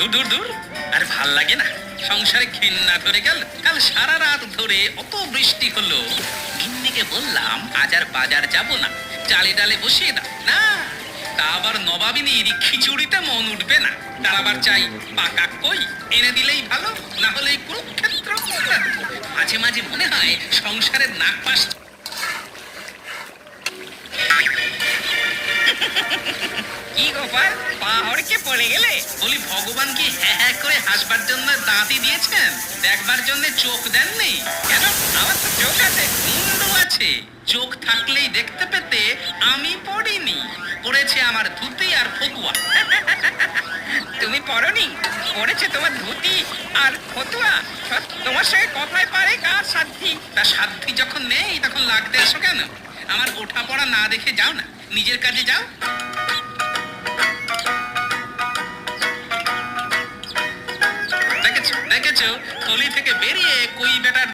দূর দূর দূর, আর ভাল লাগে না। সংসারে ঘেন্না ধরে গেল। কাল সারা রাত ধরে অত বৃষ্টি হলো। গিন্নিকে বললাম আজ আর বাজার যাব না, চালে ডালে বসিয়ে দাও না। তা আবার নবাবিনীর খিচুড়িতে মন উঠবে না। তার আবার চাই পাকা কই, এনে দিলেই ভালো, না হলে কুরুক্ষেত্র। মাঝে মাঝে মনে হয় সংসারের নাক পাশ। কি গোপাল, পা হড়কে পড়ে গেলে? বলি ভগবান কি হ্যাঁ হ্যাঁ করে হাসবার জন্য দাঁতই দিয়েছেন, দেখবার জন্য চোখ দেননি? কেন, আমার তো চোখ আছে। মুন্ডু আছে, চোখ থাকলেই দেখতে পেতে। আমি পড়িনি, পড়েছে আমার ধুতি আর ফতুয়া। তুমি পরনি, পড়েছে তোমার ধুতি আর ফতুয়া। তোমার সঙ্গে কথায় পারে কার সাধ্যি? তা সাধ্যি যখন নেই তখন লাগতে এসো কেন? আমার ওঠা পড়া না দেখে যাও না, নিজের কাজে যাও। দেখেছো দেখেছো, থলি থেকে বেরিয়ে কই বেটার